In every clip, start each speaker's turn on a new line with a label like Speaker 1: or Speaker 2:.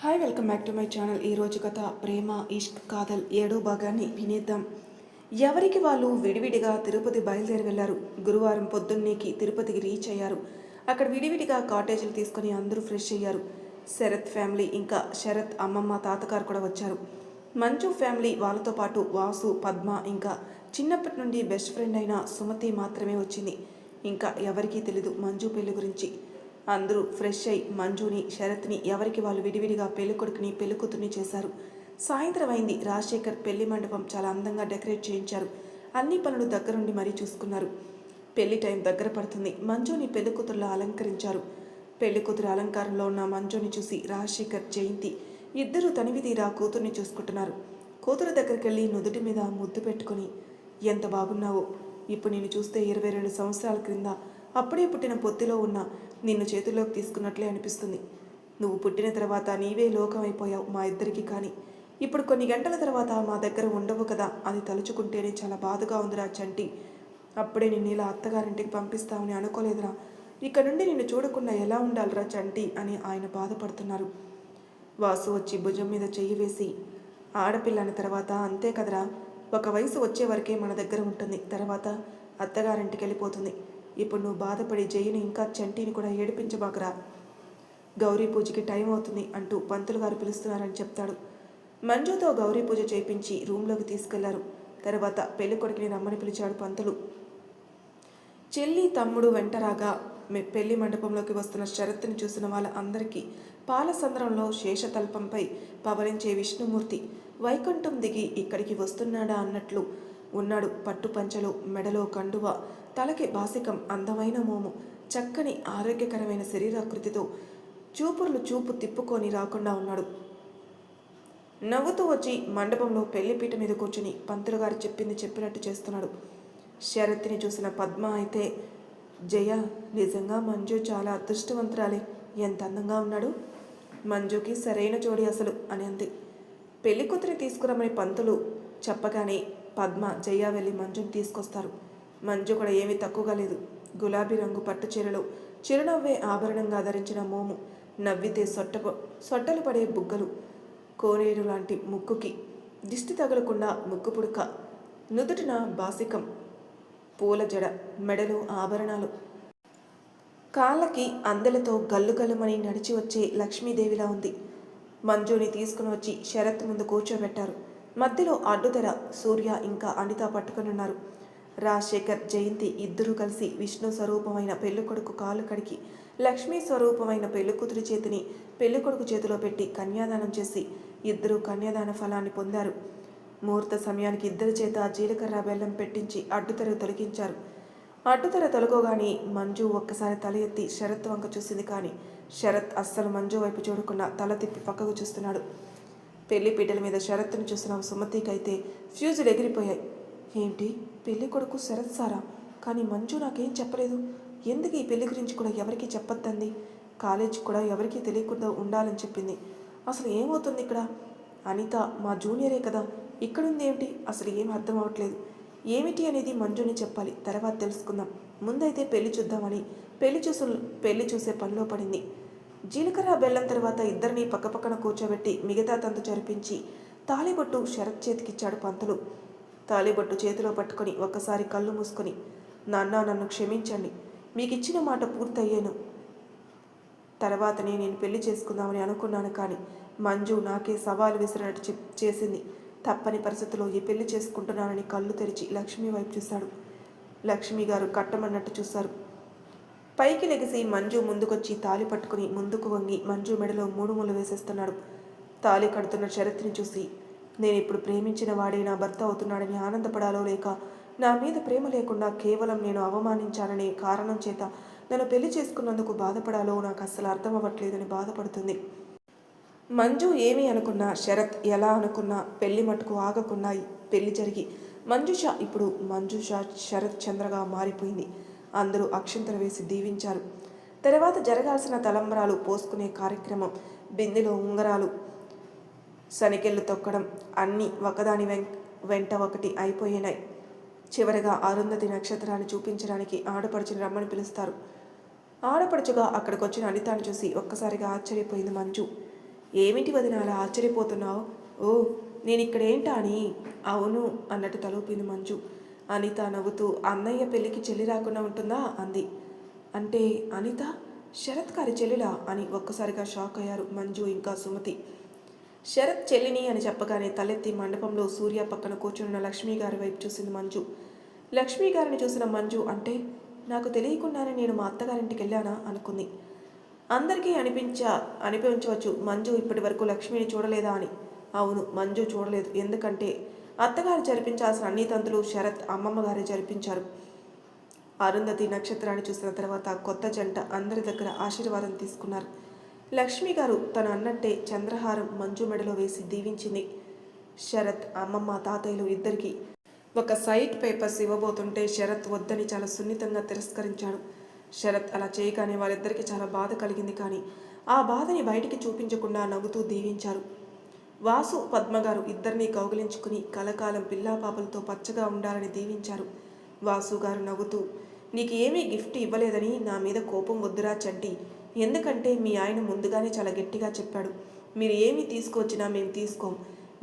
Speaker 1: Hi welcome back to my channel. ఈరోజు కథ ప్రేమ ఇష్క్ కాదల్ 7వ భాగాన్ని వినేద్దాం. ఎవరికి వాళ్ళు విడివిడిగా తిరుపతి బయలుదేరి వెళ్లారు. గురువారం పొద్దున్నేకి తిరుపతికి రీచ్ అయ్యారు. అక్కడ విడివిడిగా కాటేజీలు తీసుకుని అందరూ ఫ్రెష్ అయ్యారు. శరత్ ఫ్యామిలీ ఇంకా శరత్ అమ్మమ్మ తాతగారు కూడా వచ్చారు. మంజు ఫ్యామిలీ వాళ్ళతో పాటు వాసు, పద్మ ఇంకా చిన్నప్పటి నుండి బెస్ట్ ఫ్రెండ్ అయిన సుమతి మాత్రమే వచ్చింది. ఇంకా ఎవరికీ తెలీదు మంజు పెళ్లి గురించి. అందరూ ఫ్రెష్ అయి మంజుని, శరత్ని ఎవరికి వాళ్ళు విడివిడిగా పెళ్ళికొడుకుని పెళ్ళికూతుర్ని చేశారు. సాయంత్రం అయింది. రాజశేఖర్ పెళ్లి మండపం చాలా అందంగా డెకరేట్ చేయించారు. అన్ని పనులు దగ్గరుండి మరీ చూసుకున్నారు. పెళ్లి టైం దగ్గర పడుతుంది. మంజుని పెళ్ళికూతురులా అలంకరించారు. పెళ్లికూతురు అలంకారంలో ఉన్న మంజుని చూసి రాజశేఖర్, జయంతి ఇద్దరూ తనివి తీరా కూతుర్ని చూసుకుంటున్నారు. కూతురు దగ్గరికి వెళ్ళి నుదుటి మీద ముద్దు పెట్టుకుని, ఎంత బాగున్నావో, ఇప్పుడు నేను చూస్తే 22 సంవత్సరాల క్రింద అప్పుడే పుట్టిన పొత్తిలో ఉన్న నిన్ను చేతుల్లోకి తీసుకున్నట్లే అనిపిస్తుంది. నువ్వు పుట్టిన తర్వాత నీవే లోకం అయిపోయావు మా ఇద్దరికి. కానీ ఇప్పుడు కొన్ని గంటల తర్వాత మా దగ్గర ఉండవు కదా, అది తలుచుకుంటేనే చాలా బాధగా ఉందిరా చంటి. అప్పుడే నిన్ను ఇలా అత్తగారింటికి పంపిస్తామని అనుకోలేదురా. ఇక్కడ నుండి నిన్ను చూడకుండా ఎలా ఉండాలిరా చంటి అని ఆయన బాధపడుతున్నారు. వాసు వచ్చి భుజం మీద చెయ్యి వేసి, ఆడపిల్లని తర్వాత అంతే కదరా, ఒక వయసు వచ్చే వరకే మన దగ్గర ఉంటుంది, తర్వాత అత్తగారింటికి వెళ్ళిపోతుంది. ఇప్పుడు నువ్వు బాధపడి జయ్యని ఇంకా చంటిని కూడా ఏడిపించబాకరా. గౌరీ పూజకి టైం అవుతుంది అంటూ పంతులు గారు పిలుస్తున్నారని చెప్తాడు. మంజుతో గౌరీ పూజ చేయించి రూమ్లోకి తీసుకెళ్లారు. తర్వాత పెళ్లి కొడుకుని రమ్మని పిలిచాడు పంతులు. చెల్లి, తమ్ముడు వెంట రాగా పెళ్లి మండపంలోకి వస్తున్న శరత్ని చూసిన వాళ్ళ అందరికీ పాలసంద్రంలో శేషతల్పంపై పవలించే విష్ణుమూర్తి వైకుంఠం దిగి ఇక్కడికి వస్తున్నాడా అన్నట్లు ఉన్నాడు. పట్టు పంచలు, మెడలో కండువ, తలకి బాసికం, అందమైన మోము, చక్కని ఆరోగ్యకరమైన శరీరాకృతితో చూపు తిప్పుకొని రాకుండా ఉన్నాడు. నవ్వుతూ వచ్చి మండపంలో పెళ్లిపీట మీద కూర్చుని పంతులు గారు చెప్పింది చెప్పినట్టు చేస్తున్నాడు. శరత్ని చూసిన పద్మ అయితే, జయ, నిజంగా మంజు చాలా అదృష్టవంతురాలే, ఎంత అందంగా ఉన్నాడు, మంజుకి సరైన జోడి అసలు అని అంది. పెళ్లి కూతురిని తీసుకురమ్మని పంతులు చెప్పగానే పద్మ, జయ వెళ్ళి మంజుని తీసుకొస్తారు. మంజు కూడా ఏమీ తక్కువగా లేదు. గులాబీ రంగు పట్టు చీరలో చిరునవ్వే ఆభరణంగా ధరించిన మోము, నవ్వితే సొట్టలు పడే బుగ్గలు, కోనేరు లాంటి ముక్కుకి దిష్టి తగలకుండా ముక్కు పుడక, నుదుటిన బాసికం, పూల జడ, మెడలో ఆభరణాలు, కాళ్ళకి అందెలతో గల్లుగల్లుమని నడిచి వచ్చే లక్ష్మీదేవిలా ఉంది. మంజుని తీసుకుని వచ్చి శరత్ ముందు కూర్చోబెట్టారు. మధ్యలో అడ్డుతెర సూర్య ఇంకా అనిత పట్టుకునున్నారు. రాజశేఖర్, జయంతి ఇద్దరూ కలిసి విష్ణు స్వరూపమైన పెళ్ళికొడుకు కాలు కడిగి లక్ష్మీ స్వరూపమైన పెళ్ళికూతురి చేతిని పెళ్ళికొడుకు చేతిలో పెట్టి కన్యాదానం చేసి ఇద్దరూ కన్యాదాన ఫలాన్ని పొందారు. ముహూర్త సమయానికి ఇద్దరి చేత జీలకర్ర బెల్లం పెట్టించి అడ్డుతెర తొలగించారు. అడ్డుతెర తొలగగానే మంజు ఒక్కసారి తల ఎత్తి శరత్ వంక చూసింది. కానీ శరత్ అస్సలు మంజు వైపు చూడకుండా తల తిప్పి పక్కకు చూస్తున్నాడు. పెళ్లి పీటల మీద శరత్ను చూసిన సుమతికైతే ఫ్యూజులు ఎగిరిపోయాయి. ఏంటి, పెళ్లి కొడుకు శరత్ సారా? కానీ మంజు నాకేం చెప్పలేదు. ఎందుకు ఈ పెళ్లి గురించి కూడా ఎవరికీ చెప్పొద్దంది? కాలేజీకి కూడా ఎవరికీ తెలియకుండా ఉండాలని చెప్పింది. అసలు ఏమవుతుంది ఇక్కడ? అనిత మా జూనియరే కదా, ఇక్కడుంది ఏమిటి? అసలు ఏం అర్థం అవ్వట్లేదు. ఏమిటి అనేది మంజుని చెప్పాలి, తర్వాత తెలుసుకుందాం. ముందైతే పెళ్లి చూద్దామని పెళ్లి చూసే పనిలో పడింది. జీలకర్ర బెల్లం తర్వాత ఇద్దరిని పక్కపక్కన కూర్చోబెట్టి మిగతా తంతు జరిపించి తాళిబొట్టు శరత్ చేతికిచ్చాడు పంతులు. తాళిబొట్టు చేతిలో పట్టుకొని ఒక్కసారి కళ్ళు మూసుకొని, నాన్న, నన్ను క్షమించండి, మీకు ఇచ్చిన మాట పూర్తయ్యాను. తర్వాతనే నేను పెళ్లి చేసుకుందామని అనుకున్నాను. కానీ మంజు నాకే సవాలు విసిరినట్టు చేసింది. తప్పని పరిస్థితుల్లో ఈ పెళ్లి చేసుకుంటున్నానని కళ్ళు తెరిచి లక్ష్మి వైపు చూశాడు. లక్ష్మి గారు కట్టమన్నట్టు చూశారు. పైకి లెగిసి మంజు ముందుకొచ్చి తాళి పట్టుకుని ముందుకు వంగి మంజు మెడలో 3 ముళ్ళు వేసేస్తున్నాడు. తాళి కడుతున్న శరత్ని చూసి, నేను ఇప్పుడు ప్రేమించిన వాడే నా భర్త అవుతున్నాడని ఆనందపడాలో, లేక నా మీద ప్రేమ లేకుండా కేవలం నేను అవమానించాననే కారణం చేత నన్ను పెళ్లి చేసుకున్నందుకు బాధపడాలో నాకు అస్సలు అర్థం అవ్వట్లేదని బాధపడుతుంది. మంజు ఏమీ అనుకున్నా, శరత్ ఎలా అనుకున్నా పెళ్లి మటుకు ఆగకుండా పెళ్లి జరిగి మంజుష ఇప్పుడు మంజుష శరత్ చంద్రగా మారిపోయింది. అందరూ అక్షంతలు వేసి దీవించారు. తర్వాత జరగాల్సిన తలంబ్రాలు పోసుకునే కార్యక్రమం, బిందెలో ఉంగరాలు, సనికెళ్ళు తొక్కడం అన్నీ ఒకదాని వెంట ఒకటి అయిపోయినాయి. చివరగా అరుంధతి నక్షత్రాన్ని చూపించడానికి ఆడపడుచుని రమ్మని పిలుస్తారు. ఆడపడుచుగా అక్కడికొచ్చిన అనితాన్ని చూసి ఒక్కసారిగా ఆశ్చర్యపోయింది మంజు. ఏమిటి వదిన అలా ఆశ్చర్యపోతున్నావు? ఓ, నేను ఇక్కడేంటా అని. అవును అన్నట్టు తలూపింది మంజు. అనిత నవ్వుతూ అన్నయ్య పెళ్ళికి చెల్లి రాకుండా ఉంటుందా అంది. అంటే అనిత శరత్ గారి చెల్లిలా అని ఒక్కసారిగా షాక్ అయ్యారు మంజు ఇంకా సుమతి. శరత్ చెల్లిని అని చెప్పగానే తలెత్తి మండపంలో సూర్య పక్కన కూర్చున్న లక్ష్మీ గారి వైపు చూసింది మంజు. లక్ష్మీ గారిని చూసిన మంజు అంటే నాకు తెలియకుండానే నేను మా అత్తగారింటికి వెళ్ళానా అనుకుంది. అందరికీ అనిపించవచ్చు మంజు ఇప్పటి వరకు లక్ష్మిని చూడలేదా అని. అవును, మంజు చూడలేదు. ఎందుకంటే అత్తగారు జరిపించాల్సిన అన్ని తంతులు శరత్ అమ్మమ్మ గారే జరిపించారు. అరుంధతి నక్షత్రాన్ని చూసిన తర్వాత కొత్త జంట అందరి దగ్గర ఆశీర్వాదం తీసుకున్నారు. లక్ష్మి గారు తను అన్నట్టే చంద్రహారం మంజు మెడలో వేసి దీవించింది. శరత్ అమ్మమ్మ తాతయ్యలు ఇద్దరికి ఒక సైట్ పేపర్స్ ఇవ్వబోతుంటే శరత్ వద్దని చాలా సున్నితంగా తిరస్కరించాడు. శరత్ అలా చేయగానే వాళ్ళిద్దరికీ చాలా బాధ కలిగింది. కానీ ఆ బాధని బయటికి చూపించకుండా నవ్వుతూ దీవించారు. వాసు పద్మగారు ఇద్దరినీ కౌగిలించుకుని కలకాలం పిల్లాపాపలతో పచ్చగా ఉండాలని దీవించారు. వాసు గారు నవ్వుతూ నీకు ఏమీ గిఫ్ట్ ఇవ్వలేదని నా మీద కోపం వద్దురా చంటి. ఎందుకంటే మీ ఆయన ముందుగానే చాలా గట్టిగా చెప్పాడు, మీరు ఏమీ తీసుకొచ్చినా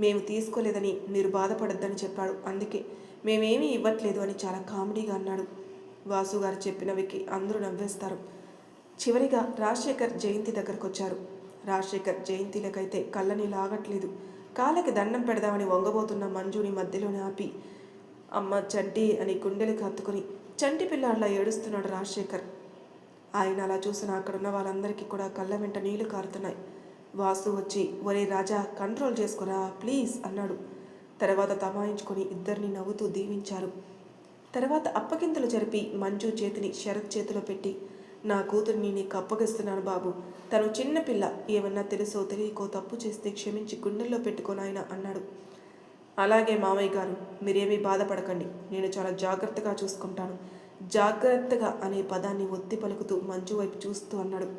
Speaker 1: మేము తీసుకోలేదని మీరు బాధపడద్దని చెప్పాడు. అందుకే మేమేమీ ఇవ్వట్లేదు అని చాలా కామెడీగా అన్నాడు. వాసు గారు చెప్పినవికి అందరూ నవ్వేస్తారు. చివరిగా రాజశేఖర్ జయంతి దగ్గరకు వచ్చారు. రాజశేఖర్ జయంతిలకైతే కళ్ళని లాగట్లేదు. కాళ్ళకి దండం పెడదామని వంగబోతున్న మంజుని మధ్యలోనే ఆపి అమ్మ చంటి అని గుండెలకు హత్తుకుని చంటి పిల్లాడిలా ఏడుస్తున్నాడు రాజశేఖర్. ఆయన అలా చూసిన అక్కడున్న వాళ్ళందరికీ కూడా కళ్ళ వెంట నీళ్లు కారుతున్నాయి. వాసు వచ్చి ఒరే రాజా కంట్రోల్ చేసుకోరా ప్లీజ్ అన్నాడు. తర్వాత తమాయించుకొని ఇద్దరిని నవ్వుతూ దీవించారు. తర్వాత అప్పగింతలు జరిపి మంజు చేతిని శరత్ చేతిలో పెట్టి నా కూతురిని నీకు అప్పగిస్తున్నాను బాబు. తను చిన్నపిల్ల, ఏమన్నా తెలుసో తెలియకో తప్పు చేస్తే క్షమించి గుండెల్లో పెట్టుకోనాయన అన్నాడు. అలాగే మామయ్య గారు, మీరేమీ బాధపడకండి, నేను చాలా జాగ్రత్తగా చూసుకుంటాను. జాగ్రత్తగా అనే పదాన్ని ఒత్తి పలుకుతూ మంజు వైపు చూస్తూ అన్నాడు.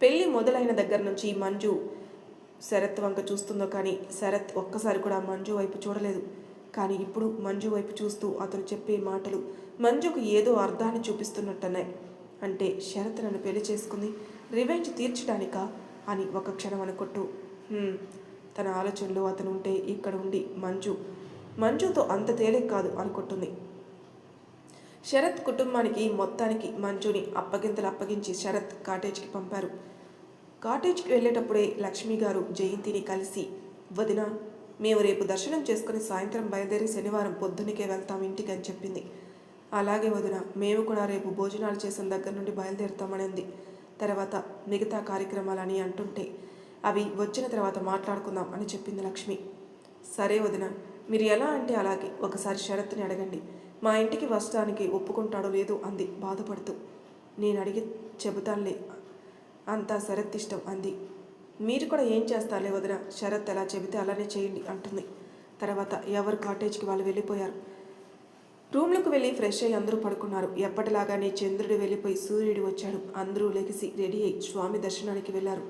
Speaker 1: పెళ్లి మొదలైన దగ్గర నుంచి మంజు శరత్ వంక చూస్తుందో కానీ శరత్ ఒక్కసారి కూడా మంజు వైపు చూడలేదు. కానీ ఇప్పుడు మంజు వైపు చూస్తూ అతను చెప్పే మాటలు మంజుకు ఏదో అర్థాన్ని చూపిస్తున్నట్టున్నాయి. అంటే శరత్ నన్ను పెళ్లి చేసుకుంది రివెంజ్ తీర్చడానికా అని ఒక క్షణం అనుకుంటూ తన ఆలోచనలో అతను ఉంటే ఇక్కడ ఉండి మంజుతో అంత తేలిక కాదు అనుకుంటుంది. శరత్ కుటుంబానికి మొత్తానికి మంజుని అప్పగించి శరత్ కాటేజ్కి పంపారు. కాటేజ్కి వెళ్ళేటప్పుడే లక్ష్మి గారు జయంతిని కలిసి వదిన మేము రేపు దర్శనం చేసుకుని సాయంత్రం బయలుదేరి శనివారం పొద్దునికే వెళ్తాం ఇంటికి అని చెప్పింది. అలాగే వదిన, మేము కూడా రేపు భోజనాలు చేసిన దగ్గర నుండి బయలుదేరుతామని అంది. తర్వాత మిగతా కార్యక్రమాలని అంటుంటే అవి వచ్చిన తర్వాత మాట్లాడుకుందాం అని చెప్పింది లక్ష్మి. సరే వదిన, మీరు ఎలా అంటే అలాగే, ఒకసారి శరత్ని అడగండి, మా ఇంటికి వస్తానికి ఒప్పుకుంటాడో లేదో అంది బాధపడుతూ. నేను అడిగి చెబుతానులే, అంతా శరత్ ఇష్టం అంది. మీరు కూడా ఏం చేస్తారులే వదిన, శరత్ ఎలా చెబితే అలానే చేయండి అంటుంది. తర్వాత ఎవరు కాటేజ్కి వాళ్ళు వెళ్ళిపోయారు. రూమ్లకు వెళ్ళి ఫ్రెష్ అయ్యి అందరూ పడుకున్నారు. ఎప్పటిలాగానే చంద్రుడు వెళ్ళిపోయి సూర్యుడు వచ్చాడు. అందరూ లెగిసి రెడీ అయి స్వామి దర్శనానికి వెళ్ళారు.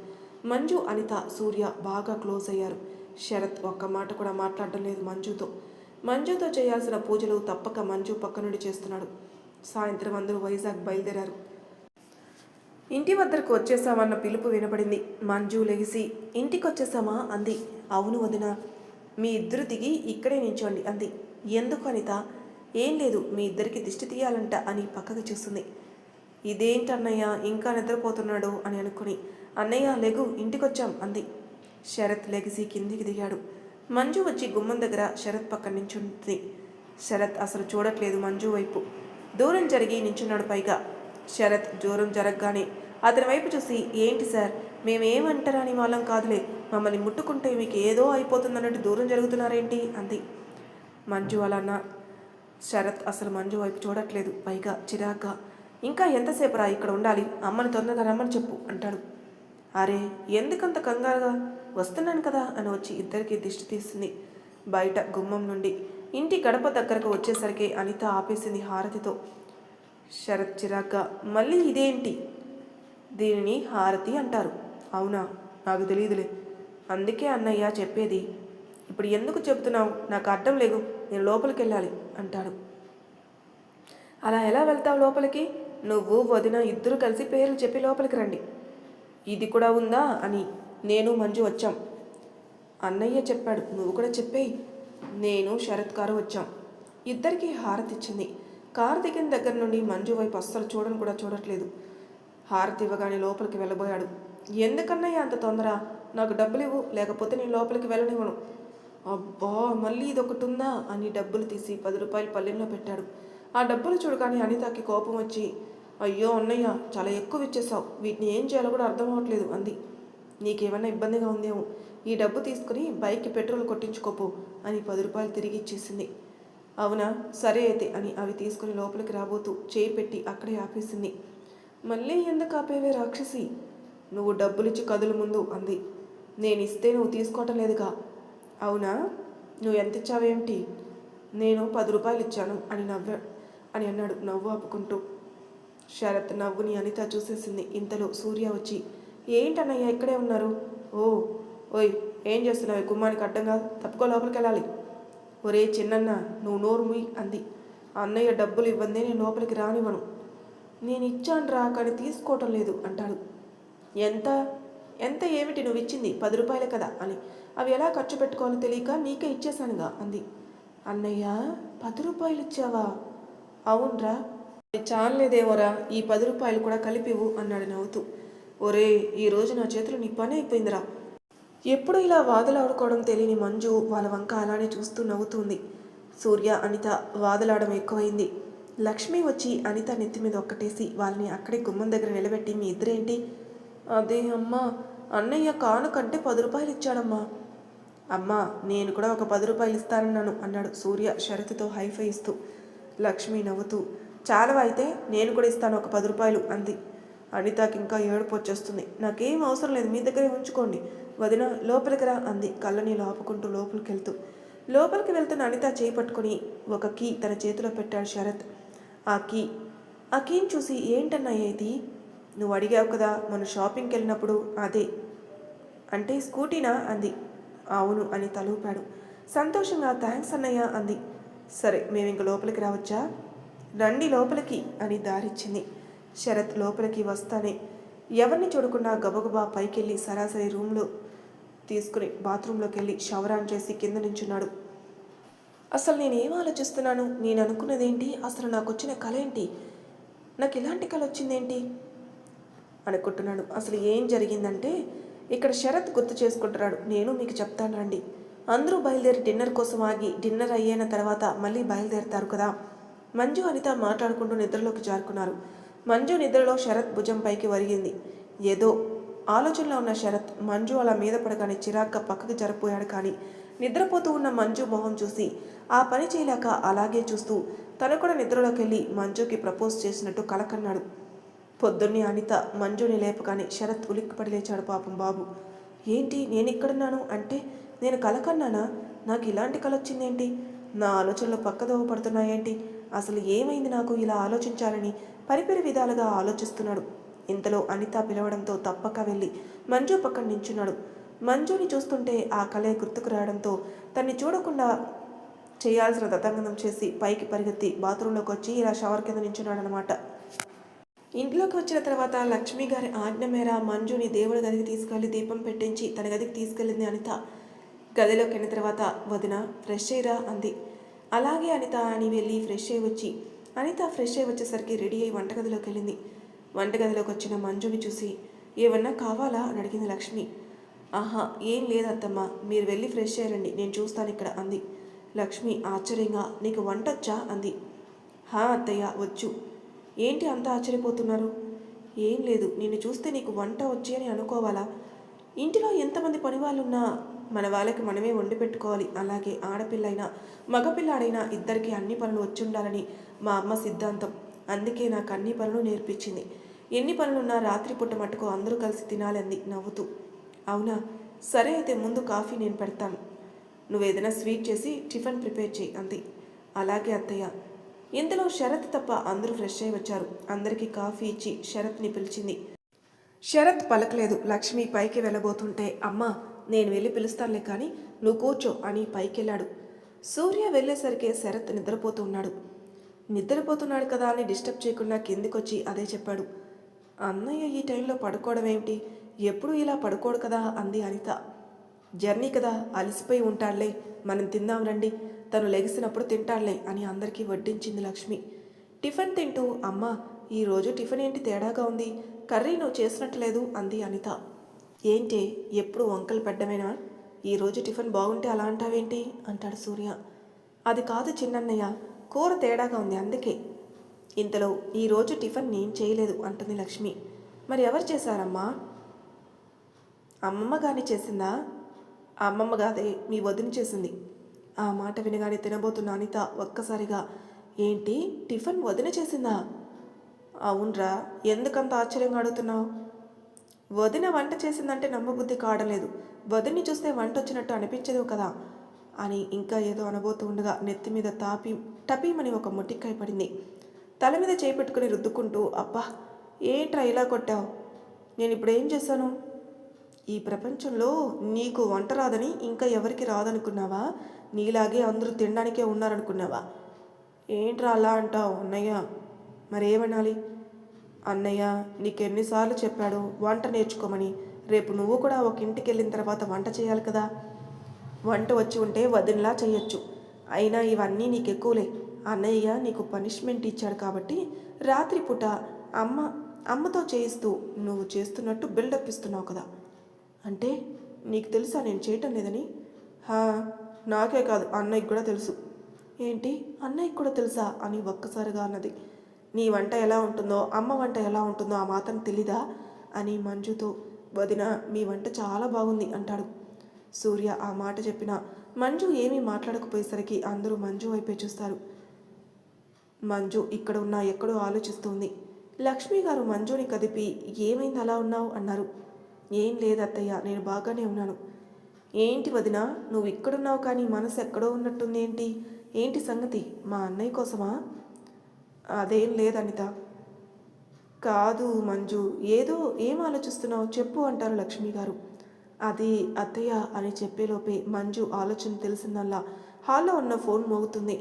Speaker 1: మంజు, అనిత, సూర్య బాగా క్లోజ్ అయ్యారు. శరత్ ఒక్క మాట కూడా మాట్లాడడం లేదు మంజుతో చేయాల్సిన పూజలు తప్పక మంజు పక్క నుండి చేస్తున్నాడు. సాయంత్రం అందరూ వైజాగ్ బయలుదేరారు. ఇంటి వద్దకు వచ్చేసామన్న పిలుపు వినపడింది. మంజు లెగిసి ఇంటికి వచ్చేసామా అంది. అవును వదిన, మీ ఇద్దరు దిగి ఇక్కడే నించోండి అంది. ఎందుకు అనిత? ఏం లేదు, మీ ఇద్దరికి దిష్టి తీయాలంట అని పక్కకు చూస్తుంది. ఇదేంటన్నయ్య ఇంకా నిద్రపోతున్నాడు అని అనుకుని అన్నయ్య లెగు ఇంటికొచ్చాం అంది. శరత్ లెగిసి కిందికి దిగాడు. మంజు వచ్చి గుమ్మం దగ్గర శరత్ పక్కన నించుంది. శరత్ అసలు చూడట్లేదు మంజు వైపు, దూరం జరిగి నించున్నాడు. పైగా శరత్ దూరం జరగగానే అతని వైపు చూసి ఏంటి సార్, మేమేమంటారని వాళ్ళం కాదులే, మమ్మల్ని ముట్టుకుంటే మీకు ఏదో అయిపోతుందన్నట్టు దూరం జరుగుతున్నారేంటి అంది. మంజు అలా శరత్ అసలు మంజు వైపు చూడట్లేదు. పైగా చిరాగ్గా ఇంకా ఎంతసేపు రా ఇక్కడ ఉండాలి, అమ్మని తొందరగా రమ్మని చెప్పు అంటాడు. అరే ఎందుకంత కంగారుగా, వస్తున్నాను కదా అని వచ్చి ఇద్దరికి దిష్టి తీస్తుంది. బయట గుమ్మం నుండి ఇంటి గడప దగ్గరకు వచ్చేసరికి అనిత ఆపేసింది హారతితో. శరత్ చిరాగ్గా మళ్ళీ ఇదేంటి? దీనిని హారతి అంటారు. అవునా, నాకు తెలియదులే, అందుకే అన్నయ్య చెప్పేది. ఇప్పుడు ఎందుకు చెబుతున్నావు, నాకు అర్థం లేదు, నేను లోపలికి వెళ్ళాలి అంటాడు. అలా ఎలా వెళ్తావు లోపలికి? నువ్వు వదిన ఇద్దరు కలిసి పేర్లు చెప్పి లోపలికి రండి. ఇది కూడా ఉందా అని నేను మంజు వచ్చాం. అన్నయ్య చెప్పాడు, నువ్వు కూడా చెప్పేయి. నేను శరత్ కారు వచ్చాం. ఇద్దరికీ హారతి ఇచ్చింది. కారు దిగిన దగ్గర నుండి మంజు వైపు అస్సలు చూడను కూడా చూడట్లేదు. హారతి ఇవ్వగానే లోపలికి వెళ్ళబోయాడు. ఎందుకన్నయ్య అంత తొందర? నాకు డబ్బులు ఇవ్వు, లేకపోతే నేను లోపలికి వెళ్ళనివ్వను. అబ్బా, మళ్ళీ ఇదొకటి ఉందా అని డబ్బులు తీసి 10 రూపాయలు పల్లెంలో పెట్టాడు. ఆ డబ్బులు చూడగానే అనితకి కోపం వచ్చి, అయ్యో అన్నయ్య, చాలా ఎక్కువ ఇచ్చేసావు, వీటిని ఏం చేయాలో కూడా అర్థం అవ్వట్లేదు అంది. నీకేమన్నా ఇబ్బందిగా ఉందేమో, ఈ డబ్బు తీసుకుని బైక్కి పెట్రోల్ కొట్టించుకోపో అని 10 రూపాయలు తిరిగి ఇచ్చేసింది. అవునా, సరే అయితే అని అవి తీసుకుని లోపలికి రాబోతూ చేయి పెట్టి అక్కడే ఆపేసింది. మళ్ళీ ఎందుకు ఆపేవే రాక్షసి, నువ్వు డబ్బులిచ్చి కదులు ముందు అంది. నేను ఇస్తే నువ్వు తీసుకోవటం లేదుగా. అవునా, నువ్వు ఎంత ఇచ్చావేమిటి? నేను 10 రూపాయలు ఇచ్చాను అని అన్నాడు నవ్వు ఆపుకుంటూ. శరత్ నవ్వుని అనిత చూసేసింది. ఇంతలో సూర్య వచ్చి, ఏంటన్నయ్య ఇక్కడే ఉన్నారు? ఓయ్, ఏం చేస్తున్నావు? గుమ్మానికి అడ్డంగా తప్పుకో, లోపలికి వెళ్ళాలి. ఒరే చిన్నన్న, నువ్వు నోరు ముయ్ అంది. అన్నయ్య డబ్బులు ఇవ్వందే నేను లోపలికి రానివ్వను. నేను ఇచ్చాను రా, కానీ తీసుకోవటం లేదు అంటాడు. ఎంత ఎంత ఏమిటి నువ్వు ఇచ్చింది? 10 రూపాయలే కదా అని. అవి ఎలా ఖర్చు పెట్టుకోవాలో తెలియక నీకే ఇచ్చేశానుగా అంది. అన్నయ్య, 10 రూపాయలు ఇచ్చావా? అవునరా, చాలేదేమోరా, ఈ 10 రూపాయలు కూడా కలిపివు అన్నాడు నవ్వుతూ. ఒరే, ఈరోజు నా చేతులు నీ పని అయిపోయిందిరా. ఎప్పుడు ఇలా వాదులాడుకోవడం తెలియని మంజు వాళ్ళ వంక అలానే చూస్తూ నవ్వుతుంది. సూర్య అనిత వాదులాడడం ఎక్కువైంది. లక్ష్మి వచ్చి అనిత నెత్తి మీద ఒక్కటేసి వాళ్ళని అక్కడే గుమ్మం దగ్గర నిలబెట్టి, మీ ఇద్దరేంటి? అదే అమ్మా, అన్నయ్య కానుకంటే 10 రూపాయలు ఇచ్చాడమ్మా. అమ్మా, నేను కూడా ఒక 10 రూపాయలు ఇస్తానన్నాను అన్నాడు సూర్య షరతుతో హైఫై ఇస్తూ. లక్ష్మి నవ్వుతూ, చాలవా అయితే నేను కూడా ఇస్తాను ఒక 10 రూపాయలు అంది. అనితకి ఇంకా ఏడుపు వచ్చేస్తుంది. నాకేం అవసరం లేదు, మీ దగ్గరే ఉంచుకోండి. వదిన లోపలికి రా అంది కళ్ళనీళ్ళు ఆపుకుంటూ లోపలికి వెళ్తున్న అనిత చేయి పట్టుకుని ఒక కీ తన చేతిలో పెట్టాడు శరత్. ఆ కీని చూసి, ఏంటన్నయ్య ఇది? నువ్వు అడిగావు కదా మన షాపింగ్కి వెళ్ళినప్పుడు, అదే. అంటే స్కూటీనా అంది. అవును అని తలూపాడు. సంతోషంగా థ్యాంక్స్ అన్నయ్య అంది. సరే, మేము ఇంక లోపలికి రావచ్చా? రండి లోపలికి అని దారిచ్చింది. శరత్ లోపలికి వస్తానే ఎవరిని చూడకుండా గబగబా పైకెళ్ళి సరాసరి రూమ్లో తీసుకుని బాత్రూంలోకి వెళ్ళి షవర్ ఆన్ చేసి కింద నించున్నాడు. అసలు నేనేం ఆలోచిస్తున్నాను? నేను అనుకున్నదేంటి? అసలు నాకు వచ్చిన కళ ఏంటి? నాకు ఇలాంటి కళ వచ్చిందేంటి అనుకుంటున్నాడు. అసలు ఏం జరిగిందంటే, ఇక్కడ శరత్ గుర్తు చేసుకుంటున్నాడు. నేను మీకు చెప్తాను రండి. అందరూ బయలుదేరి డిన్నర్ కోసం ఆగి, డిన్నర్ అయ్యిన తర్వాత మళ్ళీ బయలుదేరుతారు కదా. మంజు అనిత మాట్లాడుకుంటూ నిద్రలోకి జారుకున్నారు. మంజు నిద్రలో శరత్ భుజం పైకి వరిగింది. ఏదో ఆలోచనలో ఉన్న శరత్ మంజు అలా మీద పడగానే చిరాగ్గా పక్కకి జరిపోయాడు. కానీ నిద్రపోతూ ఉన్న మంజు మొహం చూసి ఆ పని చేయలేక అలాగే చూస్తూ తను కూడా నిద్రలోకి వెళ్ళి మంజుకి ప్రపోజ్ చేసినట్టు కలకన్నాడు. పొద్దున్నే అనిత మంజుని లేపగానే శరత్ ఉలిక్కిపడి లేచాడు. పాపం బాబు, ఏంటి నేనిక్కడున్నాను అంటే నేను కలకన్నానా? నాకు ఇలాంటి కల వచ్చిందేంటి? నా ఆలోచనలు పక్కదోవ పడుతున్నాయేంటి? అసలు ఏమైంది నాకు ఇలా ఆలోచించాలని పరిపిరి విధాలుగా ఆలోచిస్తున్నాడు. ఇంతలో అనిత పిలవడంతో తప్పక వెళ్ళి మంజు పక్కన నించున్నాడు. మంజుని చూస్తుంటే ఆ కలే గుర్తుకు రావడంతో తన్ని చూడకుండా చేయాల్సిన తతంగం చేసి పైకి పరిగెత్తి బాత్రూంలోకి వచ్చి ఇలా షవర్ కింద నించున్నాడు అనమాట. ఇంట్లోకి వచ్చిన తర్వాత లక్ష్మి గారి ఆజ్ఞ మేర మంజుని దేవుడి గదికి తీసుకెళ్లి దీపం పెట్టించి తన గదికి తీసుకెళ్ళింది అనిత. గదిలోకి వెళ్ళిన తర్వాత, వదిన ఫ్రెష్ అయ్యిరా అంది. అలాగే అనిత అని వెళ్ళి ఫ్రెష్ అయ్యి వచ్చి అనిత ఫ్రెష్ అయ్యి వచ్చేసరికి రెడీ అయ్యి వంటగదిలోకి వెళ్ళింది. వంటగదిలోకి వచ్చిన మంజుని చూసి, ఏమన్నా కావాలా అని అడిగింది లక్ష్మి. ఆహా, ఏం లేదత్తమ్మ, మీరు వెళ్ళి ఫ్రెష్ అయ్యారండి, నేను చూస్తాను ఇక్కడ అంది. లక్ష్మి ఆశ్చర్యంగా, నీకు వంటొచ్చా అంది. హా అత్తయ్య, వచ్చు. ఏంటి అంత ఆశ్చర్యపోతున్నారు? ఏం లేదు, నిన్ను చూస్తే నీకు వంట వచ్చి అని అనుకోవాలా? ఇంటిలో ఎంతమంది పనివాళ్ళున్నా మన వాళ్ళకి మనమే వండి పెట్టుకోవాలి. అలాగే ఆడపిల్లైనా మగపిల్లాడైనా ఇద్దరికి అన్ని పనులు వచ్చి ఉండాలని మా అమ్మ సిద్ధాంతం. అందుకే నాకు అన్ని పనులు నేర్పించింది. ఎన్ని పనులున్నా రాత్రిపూట మటుకు అందరూ కలిసి తినాలంది నవ్వుతూ. అవునా, సరే అయితే ముందు కాఫీ నేను పెడతాను, నువ్వేదైనా స్వీట్ చేసి టిఫిన్ ప్రిపేర్ చేయి అంది. అలాగే అత్తయ్య. ఇంతలో శరత్ తప్ప అందరూ ఫ్రెష్ అయి వచ్చారు. అందరికీ కాఫీ ఇచ్చి శరత్ని పిలిచింది. శరత్ పలకలేదు. లక్ష్మి పైకి వెళ్ళబోతుంటే, అమ్మా నేను వెళ్ళి పిలుస్తానులే కానీ నువ్వు కూర్చో అని పైకెళ్ళాడు. సూర్య వెళ్ళేసరికి శరత్ నిద్రపోతున్నాడు కదా అని డిస్టర్బ్ చేయకుండా కిందికొచ్చి అదే చెప్పాడు. అన్నయ్య ఈ టైంలో పడుకోవడం ఏమిటి? ఎప్పుడూ ఇలా పడుకోడు కదా అంది అనిత. జర్నీ కదా, అలసిపోయి ఉంటాడులే, మనం తిందాం రండి, తను లెగిసినప్పుడు తింటాడులే అని అందరికీ వడ్డించింది లక్ష్మి. టిఫిన్ తింటూ, అమ్మ ఈరోజు టిఫిన్ ఏంటి తేడాగా ఉంది, కర్రీ నువ్వు చేసినట్లేదు అంది అనిత. ఏంటి ఎప్పుడు వంకలు పెట్టడమేనా, ఈరోజు టిఫిన్ బాగుంటే అలా అంటావేంటి అంటాడు సూర్య. అది కాదు చిన్నన్నయ్య, కూర తేడాగా ఉంది అందుకే. ఇంతలో ఈరోజు టిఫిన్ నేను చేయలేదు అంటుంది లక్ష్మి. మరి ఎవరు చేశారమ్మా? అమ్మమ్మ గాని చేసిందా? అమ్మమ్మ కాదే, మీ వదిన చేసింది. ఆ మాట వినగానే తినబోతున్న అనిత ఒక్కసారిగా, ఏంటి టిఫిన్ వదిన చేసిందా? అవునరా, ఎందుకంత ఆశ్చర్యంగా అడుగుతున్నావు? వదిన వంట చేసిందంటే నమ్మబుద్ధి కావడలేదు, వదిన్ని చూస్తే వంట వచ్చినట్టు అనిపించదు కదా అని ఇంకా ఏదో అనబోతూ ఉండగా నెత్తి మీద టపీమని ఒక మొట్టికాయ పడింది. తల మీద చేపెట్టుకుని రుద్దుకుంటూ, అబ్బా ఏంట్రా ఇలా కొట్టావు, నేను ఇప్పుడు ఏం చేశాను? ఈ ప్రపంచంలో నీకు వంట రాదని ఇంకా ఎవరికి రాదనుకున్నావా? నీలాగే అందరూ తినడానికే ఉన్నారనుకున్నావా? ఏంట్రా అలా అంటావు అన్నయ్య? మరేమనాలి? అన్నయ్య నీకెన్నిసార్లు చెప్పాడు వంట నేర్చుకోమని. రేపు నువ్వు కూడా ఒక ఇంటికి వెళ్ళిన తర్వాత వంట చేయాలి కదా. వంట వచ్చి ఉంటే వదినలా చేయొచ్చు. అయినా ఇవన్నీ నీకు ఎక్కువలే. అన్నయ్య నీకు పనిష్మెంట్ ఇచ్చాడు కాబట్టి రాత్రిపూట అమ్మతో చేయిస్తూ నువ్వు చేస్తున్నట్టు బిల్డప్ ఇస్తున్నావు కదా. అంటే నీకు తెలుసా నేను చేయటం లేదని? నాకే కాదు అన్నయ్యకి కూడా తెలుసు. ఏంటి అన్నయ్యకి కూడా తెలుసా అని ఒక్కసారిగా అన్నది. నీ వంట ఎలా ఉంటుందో అమ్మ వంట ఎలా ఉంటుందో ఆ మాత్రం తెలీదా అని మంజుతో, వదిన మీ వంట చాలా బాగుంది అంటాడు. సూర్య ఆ మాట చెప్పినా మంజు ఏమీ మాట్లాడకపోయేసరికి అందరూ మంజు వైపే చూస్తారు. మంజు ఇక్కడ ఉన్నా ఎక్కడో ఆలోచిస్తుంది. లక్ష్మి గారు మంజుని కదిపి, ఏమైంది అలా ఉన్నావు అన్నారు. ఏం లేదు అత్తయ్య, నేను బాగానే ఉన్నాను. ఏంటి వదిన నువ్వు ఇక్కడున్నావు కానీ మనసు ఎక్కడో ఉన్నట్టుంది ఏంటి? ఏంటి సంగతి? మా అన్నయ్య కోసమా? అదేం లేదనిత. కాదు మంజు, ఏం ఆలోచిస్తున్నావు చెప్పు అంటారు లక్ష్మి గారు. అది అత్తయ్య అని చెప్పేలోపే మంజు ఆలోచన తెలిసిందల్లా హాల్లో ఉన్న ఫోన్ మోగుతుంది.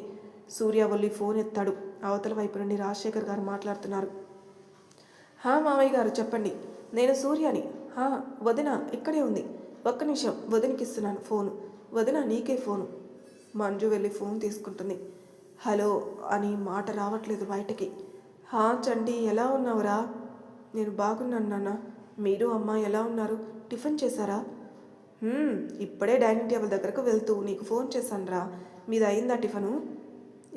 Speaker 1: సూర్య వల్లి ఫోన్ ఎత్తాడు. అవతల వైపు నుండి రాజశేఖర్ గారు మాట్లాడుతున్నారు. మామయ్య గారు చెప్పండి, నేను సూర్యని. వదిన ఇక్కడే ఉంది, ఒక్క నిమిషం వదినకి ఇస్తున్నాను ఫోను. వదిన నీకే ఫోను. మంజు వెళ్ళి ఫోన్ తీసుకుంటుంది. హలో అని మాట రావట్లేదు బయటకి. చండి ఎలా ఉన్నావురా? నేను బాగున్నాను నాన్న, మీరు అమ్మ ఎలా ఉన్నారు? టిఫిన్ చేశారా? ఇప్పుడే డైనింగ్ టేబుల్ దగ్గరకు వెళ్తూ నీకు ఫోన్ చేశానురా, మీది అయిందా టిఫను?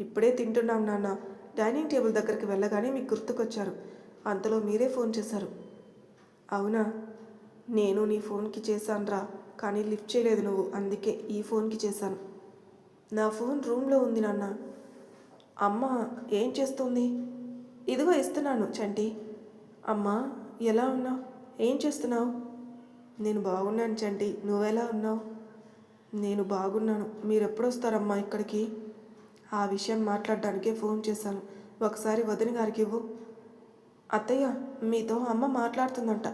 Speaker 1: ఇప్పుడే తింటున్నాం నాన్న. డైనింగ్ టేబుల్ దగ్గరికి వెళ్ళగానే మీకు గుర్తుకొచ్చారు, అంతలో మీరే ఫోన్ చేశారు. అవునా? నేను నీ ఫోన్కి చేశానురా, కానీ లిఫ్ట్ చేయలేదు నువ్వు, అందుకే ఈ ఫోన్కి చేశాను. నా ఫోన్ రూమ్లో ఉంది నాన్న. అమ్మ ఏం చేస్తుంది? ఇదిగో ఇస్తున్నాను చంటి. అమ్మా ఎలా ఉన్నావు? ఏం చేస్తున్నావు? నేను బాగున్నాను చంటి, నువ్వెలా ఉన్నావు? నేను బాగున్నాను. మీరు ఎప్పుడు వస్తారమ్మా ఇక్కడికి? ఆ విషయం మాట్లాడడానికే ఫోన్ చేశాను, ఒకసారి వదిన గారికి ఇవ్వు. అత్తయ్య మీతో అమ్మ మాట్లాడుతుందంట.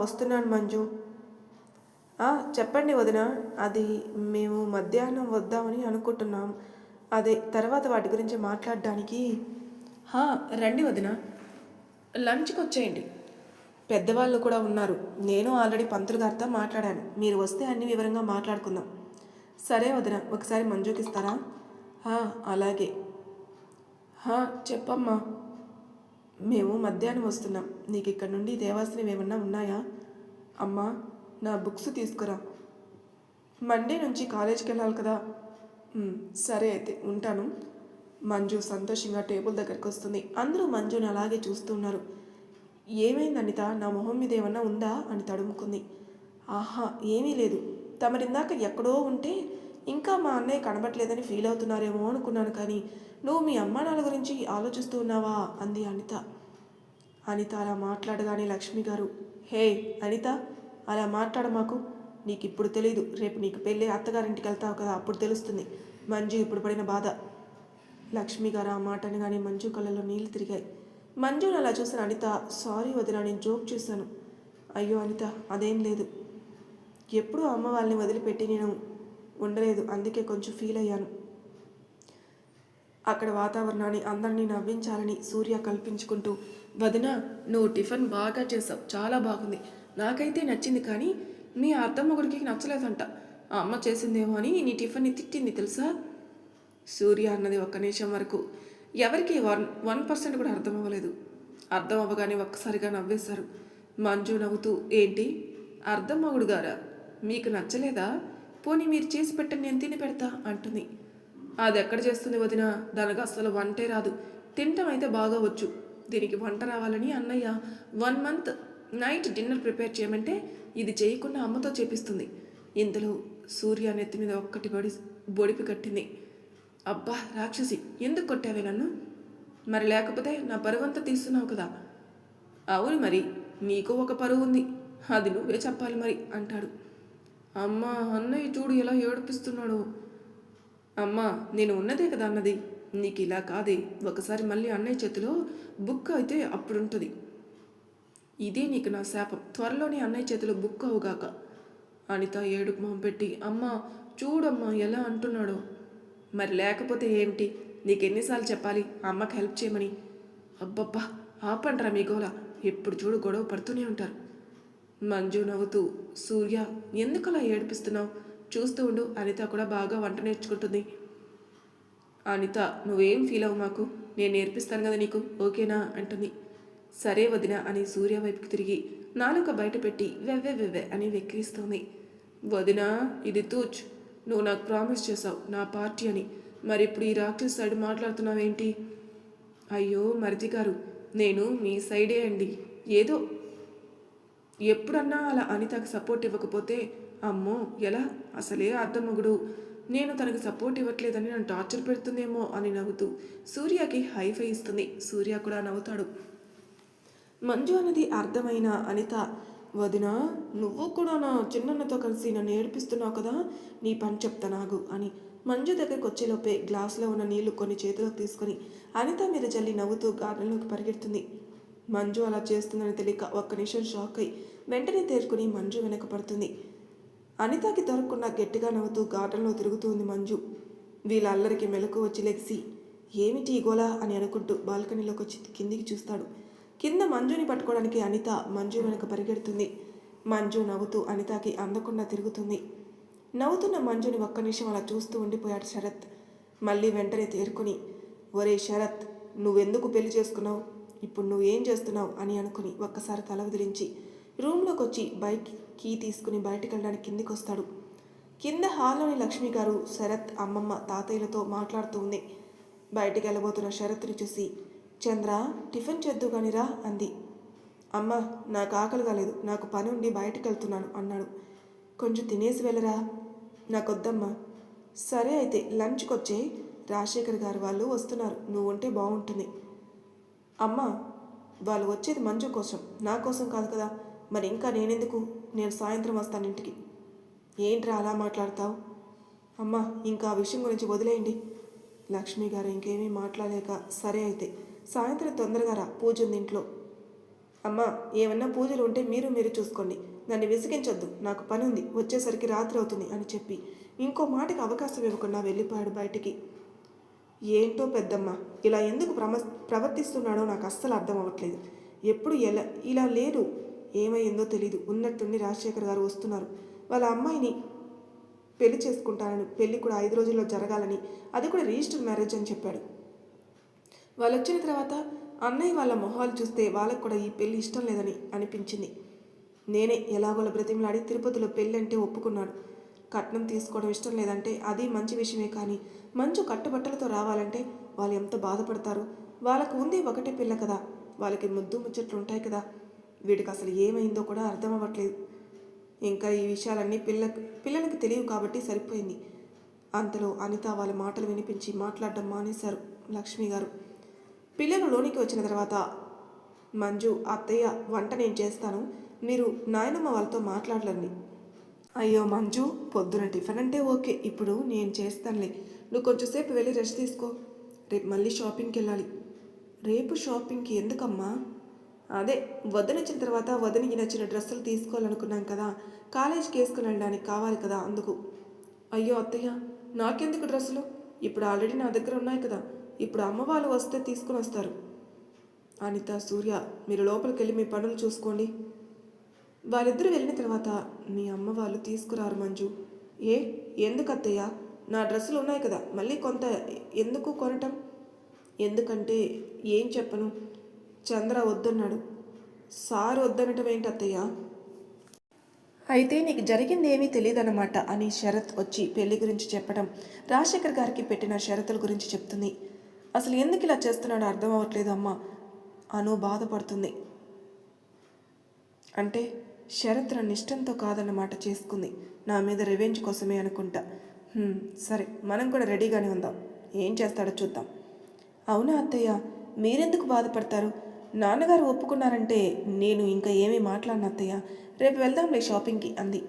Speaker 1: వస్తున్నాను మంజు. చెప్పండి వదిన, అది మేము మధ్యాహ్నం వద్దామని అనుకుంటున్నాం, అదే తర్వాత వాటి గురించి మాట్లాడడానికి. రండి వదిన, లంచ్కి వచ్చేయండి, పెద్దవాళ్ళు కూడా ఉన్నారు. నేను ఆల్రెడీ పంతులు గారితో మాట్లాడాను, మీరు వస్తే అన్ని వివరంగా మాట్లాడుకుందాం. సరే వదిన, ఒకసారి మంజుకి ఇస్తారా? అలాగే. చెప్పమ్మా. మేము మధ్యాహ్నం వస్తున్నాం, నీకు ఇక్కడ నుండి దేవాశ్రయం ఏమన్నా ఉన్నాయా? అమ్మా నా బుక్స్ తీసుకురా, మండే నుంచి కాలేజీకి వెళ్ళాలి కదా. సరే అయితే ఉంటాను. మంజు సంతోషంగా టేబుల్ దగ్గరికి వస్తుంది. అందరూ మంజుని అలాగే చూస్తూ ఉన్నారు. ఏమైంది అనిత, నా మొహం మీద ఏమన్నా ఉందా అని తడుముకుంది. ఏమీ లేదు, తమరిందాక ఎక్కడో ఉంటే ఇంకా మా అన్నయ్య కనబట్లేదని ఫీల్ అవుతున్నారేమో అనుకున్నాను, కానీ నువ్వు మీ అమ్మా నాన్న గురించి ఆలోచిస్తూ ఉన్నావా అంది అనిత. అనిత అలా మాట్లాడగానే లక్ష్మి గారు, హే అనిత, అలా మాట్లాడ మాకు, నీకు ఇప్పుడు తెలీదు, రేపు నీకు పెళ్ళి అత్తగారింటికి వెళ్తావు కదా, అప్పుడు తెలుస్తుంది మంజు ఇప్పుడు పడిన బాధ. లక్ష్మి గారు ఆ మాట అనగానే మంజు కళ్ళలో నీళ్ళు తిరిగాయి. మంజుని అలా చూసిన అనిత, సారీ వదిన, నేను జోక్ చేశాను. అయ్యో అనిత అదేం లేదు, ఎప్పుడూ అమ్మ వాళ్ళని వదిలిపెట్టి నేను ఉండలేదు, అందుకే కొంచెం ఫీల్ అయ్యాను. అక్కడ వాతావరణాన్ని అందరినీ నవ్వించాలని సూర్య కల్పించుకుంటూ, వదిన నువ్వు టిఫిన్ బాగా చేసావు, చాలా బాగుంది, నాకైతే నచ్చింది కానీ మీ అత్తమ్మగుడికి నచ్చలేదంట. ఆ అమ్మ చేసిందేమో అని నీ టిఫిన్ని తిట్టింది తెలుసా? సూర్య అన్నది ఒక్క నిమిషం వరకు ఎవరికి 1% కూడా అర్థం అవ్వలేదు. అర్థం అవ్వగానే ఒక్కసారిగా నవ్వేశారు. మంజు నవ్వుతూ, ఏంటి అర్థం మగుడు గారా? మీకు నచ్చలేదా? పోనీ మీరు చేసి పెట్టండి, నేను తిని పెడతా అంటుంది. అది ఎక్కడ చేస్తుంది వదిన? దానికి అసలు వంటే రాదు. తినటం అయితే బాగా వచ్చు. దీనికి వంట రావాలని అన్నయ్య 1 మంత్ నైట్ డిన్నర్ ప్రిపేర్ చేయమంటే ఇది చేయకుండా అమ్మతో చేపిస్తుంది. ఇంతలో సూర్య నెత్తి మీద ఒక్కటి బొడిపి కట్టింది. అబ్బా రాక్షసి, ఎందుకు కొట్టావే నన్ను? మరి లేకపోతే నా పరువంతా తీస్తున్నావు కదా. అవును మరి, నీకు ఒక పరువు ఉంది, అది నువ్వే చెప్పాలి మరి అంటాడు. అమ్మా, అన్నయ్య చూడు ఎలా ఏడిపిస్తున్నాడు. అమ్మా, నేను ఉన్నదే కదా అన్నది, నీకు ఇలా కాదే. ఒకసారి మళ్ళీ అన్నయ్య చేతిలో బుక్ అయితే అప్పుడుంటుంది. ఇదే నీకు నా శాపం. త్వరలోనే అన్నయ్య చేతిలో బుక్ అవుగాక. అనిత ఏడుపు మొహం పెట్టి, అమ్మా చూడమ్మా ఎలా అంటున్నాడో. మరి లేకపోతే ఏమిటి? నీకెన్నిసార్లు చెప్పాలి అమ్మకి హెల్ప్ చేయమని? అబ్బబ్బా ఆపండ్రా మీ గోల, ఎప్పుడు చూడు గొడవ పడుతూనే ఉంటారు. మంజు నవ్వుతూ, సూర్య ఎందుకలా ఏడిపిస్తున్నావు? చూస్తూ ఉండు, అనిత కూడా బాగా వంట నేర్చుకుంటుంది. అనిత, నువ్వేం ఫీల్ అవ్వు, మాకు నేను నేర్పిస్తాను కదా నీకు, ఓకేనా అంటుంది. సరే వదిన అని సూర్య వైపుకి తిరిగి నాలుక బయట పెట్టి వెవ్వె అని వెక్కిరిస్తోంది. వదినా, ఇది తూచ్. నువ్వు నాకు ప్రామిస్ చేసావు నా పార్టీ అని, మరి ఇప్పుడు ఈ రాక్షస్ సైడ్ మాట్లాడుతున్నావేంటి? అయ్యో మరిది గారు, నేను మీ సైడే అండి. ఏదో ఎప్పుడన్నా అలా అనితకు సపోర్ట్ ఇవ్వకపోతే అమ్మో ఎలా, అసలే అర్ధమగుడు, నేను తనకు సపోర్ట్ ఇవ్వట్లేదని నన్ను టార్చర్ పెడుతుందేమో అని నవ్వుతూ సూర్యకి హైఫై ఇస్తుంది. సూర్య కూడా నవ్వుతాడు. మంజు అన్నది అర్థమైన అనిత, వదిన నువ్వు కూడా నా చిన్నన్నతో కలిసి నన్ను ఏడిపిస్తున్నావు కదా, నీ పని చెప్తా నాగు అని మంజు దగ్గరికి వచ్చేలోపే గ్లాసులో ఉన్న నీళ్లు కొన్ని చేతిలోకి తీసుకొని అనిత మీద జల్లి నవ్వుతూ గార్డెన్లోకి పరిగెడుతుంది. మంజు అలా చేస్తుందని తెలియక ఒక్క నిమిషం షాక్ అయి వెంటనే తేరుకుని మంజు వెనక పడుతుంది. అనితకి దొరకకుండా గట్టిగా నవ్వుతూ గార్డెన్లో తిరుగుతుంది మంజు. వీళ్ళ అల్లరికి మెలకు వచ్చి లెగిసి ఏమిటి గోలా అని అనుకుంటూ బాల్కనీలోకి వచ్చి కిందికి చూస్తాడు. కింద మంజుని పట్టుకోవడానికి అనిత మంజు వెనక పరిగెడుతుంది. మంజు నవ్వుతూ అనితకి అందకుండా తిరుగుతుంది. నవ్వుతున్న మంజుని ఒక్క నిమిషం అలా చూస్తూ ఉండిపోయాడు శరత్. మళ్ళీ వెంటనే తేరుకుని, ఒరే శరత్, నువ్వెందుకు పెళ్లి చేసుకున్నావు? ఇప్పుడు నువ్వేం చేస్తున్నావు అని అనుకుని ఒక్కసారి తల వదిలించి రూమ్లోకి వచ్చి బైక్ కీ తీసుకుని బయటికి వెళ్ళడానికి కిందికి వస్తాడు. కింద హాల్లోని లక్ష్మి గారు శరత్ అమ్మమ్మ తాతయ్యలతో మాట్లాడుతూ ఉంది. బయటికి వెళ్ళబోతున్న శరత్ని చూసి, చంద్ర టిఫిన్ చేద్దు కానిరా అంది. అమ్మ నాకు ఆకలి కాలేదు, నాకు పని ఉండి బయటికి వెళ్తున్నాను అన్నాడు. కొంచెం తినేసి వెళ్ళరా. నాకొద్దమ్మా. సరే అయితే లంచ్కి వచ్చే, రాజశేఖర్ గారు వాళ్ళు వస్తున్నారు, నువ్వు ఉంటే బాగుంటుంది. అమ్మ వాళ్ళు వచ్చేది మంజు కోసం, నా కోసం కాదు కదా, మరి ఇంకా నేనెందుకు? నేను సాయంత్రం వస్తాను ఇంటికి. ఏంట్రా అలా మాట్లాడతావు? అమ్మ ఇంకా ఆ విషయం గురించి వదిలేయండి. లక్ష్మి గారు ఇంకేమీ మాట్లాడలేక, సరే అయితే సాయంత్రం తొందరగా రా, పూజ ఉంది ఇంట్లో. అమ్మ ఏమన్నా పూజలు ఉంటే మీరు చూసుకోండి, నన్ను విసిగించొద్దు, నాకు పని ఉంది, వచ్చేసరికి రాత్రి అవుతుంది అని చెప్పి ఇంకో మాటకి అవకాశం ఇవ్వకుండా వెళ్ళిపోయాడు బయటికి. ఏంటో పెద్దమ్మ ఇలా ఎందుకు ప్రవర్తిస్తున్నాడో నాకు అస్సలు అర్థం అవ్వట్లేదు. ఎప్పుడు ఇలా లేదు, ఏమైందో తెలీదు. ఉన్నట్టుండి రాజశేఖర్ గారు వస్తున్నారు, వాళ్ళ అమ్మాయిని పెళ్లి చేసుకుంటానని, పెళ్లి కూడా 5 రోజుల్లో జరగాలని, అది కూడా రిజిస్టర్ మ్యారేజ్ అని చెప్పాడు. వాళ్ళు వచ్చిన తర్వాత అన్నయ్య వాళ్ళ మొహాలు చూస్తే వాళ్ళకు కూడా ఈ పెళ్లి ఇష్టం లేదని అనిపించింది. నేనే ఎలాగోలా బ్రతిమలాడి తిరుపతిలో పెళ్ళి అంటే ఒప్పుకున్నాడు. కట్నం తీసుకోవడం ఇష్టం లేదంటే అది మంచి విషయమే, కానీ మంచు కట్టుబట్టలతో రావాలంటే వాళ్ళు ఎంత బాధపడతారు. వాళ్ళకు ఉంది ఒకటే పిల్ల కదా, వాళ్ళకి ముద్దు ముచ్చట్లు ఉంటాయి కదా. వీడికి అసలు ఏమైందో కూడా అర్థం అవ్వట్లేదు. ఇంకా ఈ విషయాలన్నీ పిల్లలకి తెలియవు కాబట్టి సరిపోయింది. అంతలో అనిత వాళ్ళ మాటలు వినిపించి మాట్లాడడం మానేశారు లక్ష్మి గారు. పిల్లలు లోనికి వచ్చిన తర్వాత, మంజు అత్తయ్య వంట నేను చేస్తాను, మీరు నాయనమ్మ వాళ్ళతో మాట్లాడలండి. అయ్యో మంజు, పొద్దున టిఫిన్ అంటే ఓకే, ఇప్పుడు నేను చేస్తానులే, నువ్వు కొంచెంసేపు వెళ్ళి రెస్ట్ తీసుకో, రేపు మళ్ళీ షాపింగ్కి వెళ్ళాలి. రేపు షాపింగ్కి ఎందుకమ్మా? అదే వదినొచ్చిన తర్వాత వదినికి నచ్చిన డ్రెస్సులు తీసుకోవాలనుకున్నాం కదా, కాలేజీకి వేసుకుని వెళ్ళడానికి కావాలి కదా, అందుకు. అయ్యో అత్తయ్య, నాకెందుకు డ్రెస్సులు? ఇప్పుడు ఆల్రెడీ నా దగ్గర ఉన్నాయి కదా, ఇప్పుడు అమ్మ వాళ్ళు వస్తే తీసుకుని వస్తారు. అనిత, సూర్య మీరు లోపలికి వెళ్ళి మీ పనులు చూసుకోండి. వాళ్ళిద్దరూ వెళ్ళిన తర్వాత మీ అమ్మ వాళ్ళు తీసుకురారు మంజు. ఏ ఎందుకు అత్తయ్య? నా డ్రెస్సులు ఉన్నాయి కదా, మళ్ళీ కొంత ఎందుకు కొనటం? ఎందుకంటే ఏం చెప్పను, చంద్ర వద్దన్నాడు. సార్ వద్దనటం ఏంటి అత్తయ్య? అయితే నీకు జరిగింది ఏమీ తెలియదన్నమాట అని శరత్ వచ్చి పెళ్లి గురించి చెప్పడం రాజశేఖర్ గారికి పెట్టిన షరతుల గురించి చెప్తుంది. అసలు ఎందుకు ఇలా చేస్తున్నాడో అర్థం అవ్వట్లేదు అమ్మ అను బాధపడుతుంది. అంటే శరత్ నన్ను ఇష్టంతో కాదన్నమాట చేసుకుంది, నా మీద రివెంజ్ కోసమే అనుకుంటా. సరే, మనం కూడా రెడీగానే ఉందాం, ఏం చేస్తాడో చూద్దాం. అవునా అత్తయ్య, మీరెందుకు బాధపడతారు? నాన్నగారు ఒప్పుకున్నారంటే నేను ఇంకా ఏమీ మాట్లాడను అత్తయ్య, రేపు వెళ్దాంలే షాపింగ్కి అంది.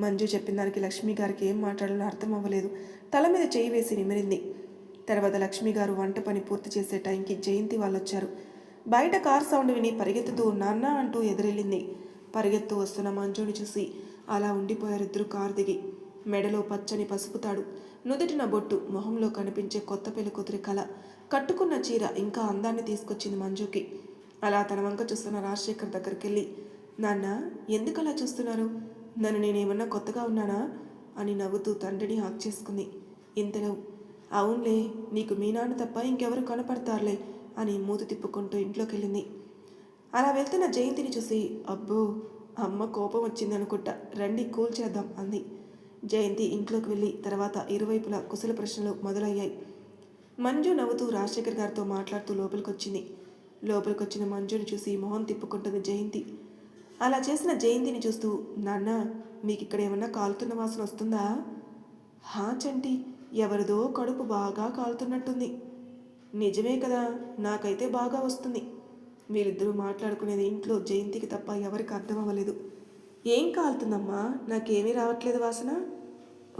Speaker 1: మంజు చెప్పిన దానికి లక్ష్మి గారికి ఏం మాట్లాడాలో అర్థం అవ్వలేదు. తల మీద చేయి వేసి నిమిరింది. తర్వాత లక్ష్మి గారు వంట పని పూర్తి చేసే టైంకి జయంతి వాళ్ళు వచ్చారు. బయట కార్ సౌండ్ విని పరిగెత్తుతూ నాన్న అంటూ ఎదురెళ్ళింది. పరిగెత్తు వస్తున్న మంజుని చూసి అలా ఉండిపోయారు ఇద్దరు కారు దిగి. మెడలో పచ్చని పసుపు తాడు, నుదుటిన బొట్టు, మొహంలో కనిపించే కొత్త పెళ్లి కూతురి కళ, కట్టుకున్న చీర ఇంకా అందాన్ని తీసుకొచ్చింది మంజుకి. అలా తన వంక చూస్తున్న రాజశేఖర్ దగ్గరికి వెళ్ళి, నాన్న ఎందుకు అలా చూస్తున్నారు? నన్ను నేనేమన్నా కొత్తగా ఉన్నానా అని నవ్వుతూ తండ్రిని హాక్ చేసుకుంది. ఇంతలో అవునులే, నీకు మీ నాన్న తప్ప ఇంకెవరు కనపడతారులే అని మూతి తిప్పుకుంటూ ఇంట్లోకి వెళ్ళింది. అలా వెళ్తున్న జయంతిని చూసి అబ్బో అమ్మ కోపం వచ్చిందనుకుంటా, రండి కూల్ చేద్దాం అంది. జయంతి ఇంట్లోకి వెళ్ళి తర్వాత ఇరువైపులా కుశల ప్రశ్నలు మొదలయ్యాయి. మంజు నవ్వుతూ రాజశేఖర్ గారితో మాట్లాడుతూ లోపలికొచ్చింది. లోపలికొచ్చిన మంజుని చూసి మొహం తిప్పుకుంటుంది జయంతి. అలా చేసిన జయంతిని చూస్తూ, నాన్న మీకు ఇక్కడ ఏమన్నా కాలుతున్న వాసన వస్తుందా? హా చంటి, ఎవరిదో కడుపు బాగా కాలుతున్నట్టుంది. నిజమే కదా, నాకైతే బాగా వస్తుంది. వీరిద్దరూ మాట్లాడుకునేది ఇంట్లో జయంతికి తప్ప ఎవరికి అర్థం అవ్వలేదు. ఏం కాలుతుందమ్మా, నాకేమీ రావట్లేదు వాసన.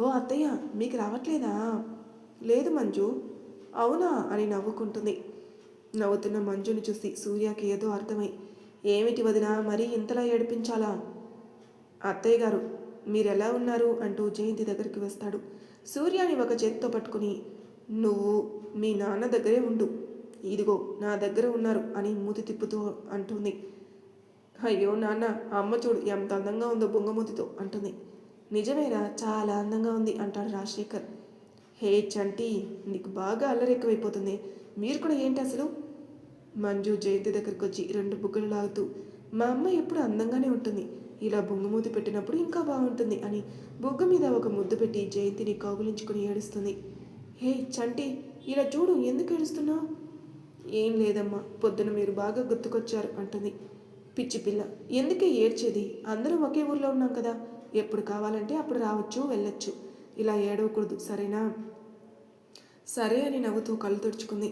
Speaker 1: ఓ అత్తయ్య, మీకు రావట్లేదా? లేదు మంజు. అవునా అని నవ్వుకుంటుంది. నవ్వుతున్న మంజుని చూసి సూర్యకి ఏదో అర్థమై, ఏమిటి వదినా మరీ ఇంతలా ఏడిపించాలా? అత్తయ్య గారు మీరెలా ఉన్నారు అంటూ జయంతి దగ్గరికి వస్తాడు. సూర్యాని ఒక చేత్తో పట్టుకుని, నువ్వు మీ నాన్న దగ్గరే ఉండు, ఇదిగో నా దగ్గర ఉన్నారు అని మూతి తిప్పుతూ అంటుంది. అయ్యో నాన్న, అమ్మ చూడు ఎంత అందంగా ఉందో బొంగమూతితో అంటుంది. నిజమేరా, చాలా అందంగా ఉంది అంటాడు రాజశేఖర్. హే చంటి, నీకు బాగా అల్లరి ఎక్కువైపోతుంది, మీరు కూడా ఏంటి అసలు? మంజు జయంతి దగ్గరికి వచ్చి రెండు బుగ్గలు లాగుతూ, మా అమ్మ ఎప్పుడు అందంగానే ఉంటుంది, ఇలా బొంగమూతి పెట్టినప్పుడు ఇంకా బాగుంటుంది అని బుగ్గ మీద ఒక ముద్దు పెట్టి జయంతిని కౌగులించుకుని ఏడుస్తుంది. హే చంటి, ఇలా చూడు, ఎందుకు ఏడుస్తున్నావు? ఏం లేదమ్మా, పొద్దున మీరు బాగా గుర్తుకొచ్చారు అంటుంది. పిచ్చి పిల్ల, ఎందుకే ఏడ్చేది? అందరం ఒకే ఊర్లో ఉన్నాం కదా, ఎప్పుడు కావాలంటే అప్పుడు రావచ్చు వెళ్ళొచ్చు, ఇలా ఏడవకూడదు సరేనా? సరే అని నవ్వుతూ కళ్ళు తుడుచుకుంది.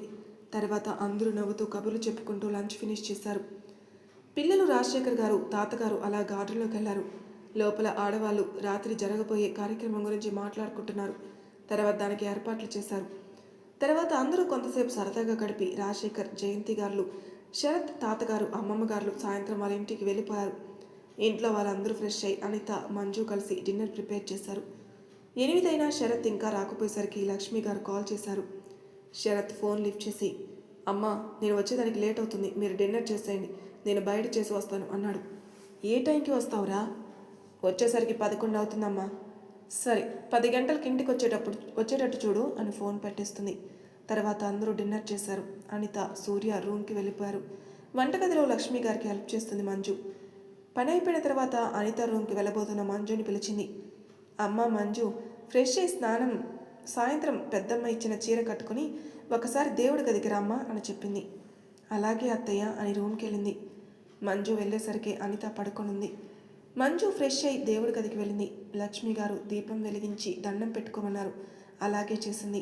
Speaker 1: తర్వాత అందరూ నవ్వుతూ కబుర్లు చెప్పుకుంటూ లంచ్ ఫినిష్ చేశారు. పిల్లలు రాజశేఖర్ గారు తాతగారు అలా గార్డెన్లోకి వెళ్లారు. లోపల ఆడవాళ్ళు రాత్రి జరగబోయే కార్యక్రమం గురించి మాట్లాడుకుంటున్నారు. తర్వాత దానికి ఏర్పాట్లు చేశారు. తర్వాత అందరూ కొంతసేపు సరదాగా గడిపి రాజశేఖర్, జయంతి గారు, శరత్ తాతగారు, అమ్మమ్మ గారు సాయంత్రం వాళ్ళ ఇంటికి వెళ్ళిపోయారు. ఇంట్లో వాళ్ళందరూ ఫ్రెష్ అయి అనిత, మంజు కలిసి డిన్నర్ ప్రిపేర్ చేశారు. 8 అయినా శరత్ ఇంకా రాకపోయేసరికి లక్ష్మి గారు కాల్ చేశారు. శరత్ ఫోన్ లిఫ్ట్ చేసి, అమ్మా నేను వచ్చేదానికి లేట్ అవుతుంది, మీరు డిన్నర్ చేసేయండి, నేను బయట చేసి వస్తాను అన్నాడు. ఏ టైంకి వస్తావురా? వచ్చేసరికి 11 అవుతుందమ్మా. సరే, 10 గంటలకి ఇంటికి వచ్చేటట్టు చూడు అని ఫోన్ పెట్టేస్తుంది. తర్వాత అందరూ డిన్నర్ చేశారు. అనిత, సూర్య రూమ్కి వెళ్ళిపోయారు. వంటగదిలో లక్ష్మి గారికి హెల్ప్ చేస్తుంది మంజు. పని అయిపోయిన తర్వాత అనిత రూమ్కి వెళ్ళబోతున్న మంజుని పిలిచింది. అమ్మ మంజు, ఫ్రెష్ అయి స్నానం, సాయంత్రం పెద్దమ్మ ఇచ్చిన చీర కట్టుకుని ఒకసారి దేవుడి గదికి రమ్మా అని చెప్పింది. అలాగే అత్తయ్య అని రూమ్కి వెళ్ళింది. మంజు వెళ్ళేసరికి అనిత పడుకొనుంది. మంజు ఫ్రెష్ అయి దేవుడి గదికి వెళ్ళింది. లక్ష్మి గారు దీపం వెలిగించి దండం పెట్టుకోమన్నారు. అలాగే చేసింది.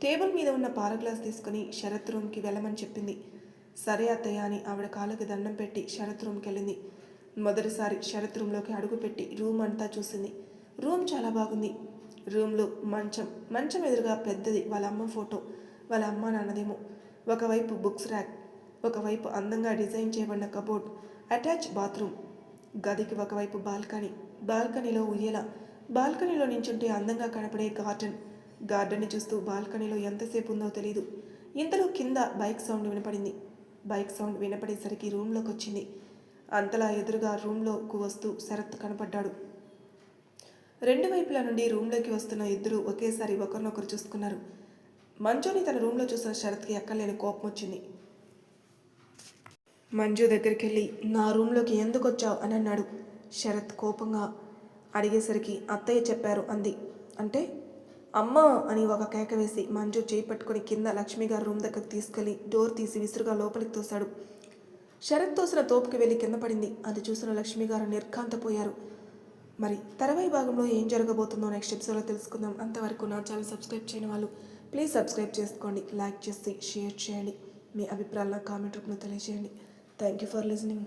Speaker 1: టేబుల్ మీద ఉన్న పాల గ్లాస్ తీసుకుని శరత్ రూమ్కి వెళ్ళమని చెప్పింది. సరే అత్తయ్య అని ఆవిడ కాళ్ళకి దండం పెట్టి శరత్ రూమ్కి వెళ్ళింది. మొదటిసారి శరత్ రూమ్లోకి అడుగుపెట్టి రూమ్ అంతా చూసింది. రూమ్ చాలా బాగుంది. రూమ్లో మంచం ఎదురుగా పెద్దది వాళ్ళ అమ్మ ఫోటో, వాళ్ళ అమ్మ నాన్నదేమో. ఒకవైపు బుక్స్ ర్యాక్, ఒకవైపు అందంగా డిజైన్ చేయబడిన కబోర్డ్, అటాచ్ బాత్రూమ్. గదికి ఒకవైపు బాల్కనీలో ఉయ్యేల, బాల్కనీలో నించుంటే అందంగా కనపడే గార్డెన్ని చూస్తూ బాల్కనీలో ఎంతసేపు ఉందో తెలీదు. ఇంతలో కింద బైక్ సౌండ్ వినపడింది. బైక్ సౌండ్ వినపడేసరికి రూమ్లోకి వచ్చింది. అంతలా ఎదురుగా రూమ్లోకి వస్తూ శరత్ కనపడ్డాడు. రెండు వైపుల నుండి రూమ్లోకి వస్తున్న ఇద్దరు ఒకేసారి ఒకరినొకరు చూసుకున్నారు. మంజుని తన రూమ్లో చూసిన శరత్కి ఎక్కలేని కోపం వచ్చింది. మంజు దగ్గరికి వెళ్ళి నా రూమ్లోకి ఎందుకు వచ్చావు అని అన్నాడు. శరత్ కోపంగా అడిగేసరికి అత్తయ్య చెప్పారు అంది. అంటే అమ్మా అని ఒక కేక వేసి మంజు చేయి పట్టుకుని కింద లక్ష్మి గారి రూమ్ దగ్గరకు తీసుకెళ్లి డోర్ తీసి విసురుగా లోపలికి తోశాడు. శరత్ తోసిన తోపుకి వెళ్ళి కింద పడింది. అది చూసిన లక్ష్మి గారు నిర్ఘాంతపోయారు. మరి తర్వాయి భాగంలో ఏం జరగబోతుందో నెక్స్ట్ ఎపిసోడ్లో తెలుసుకుందాం. అంతవరకు నా ఛానల్ సబ్స్క్రైబ్ చేయని వాళ్ళు ప్లీజ్ సబ్స్క్రైబ్ చేసుకోండి, లైక్ చేసి షేర్ చేయండి, మీ అభిప్రాయాలను కామెంట్ రూపంలో తెలియజేయండి. Thank you for listening.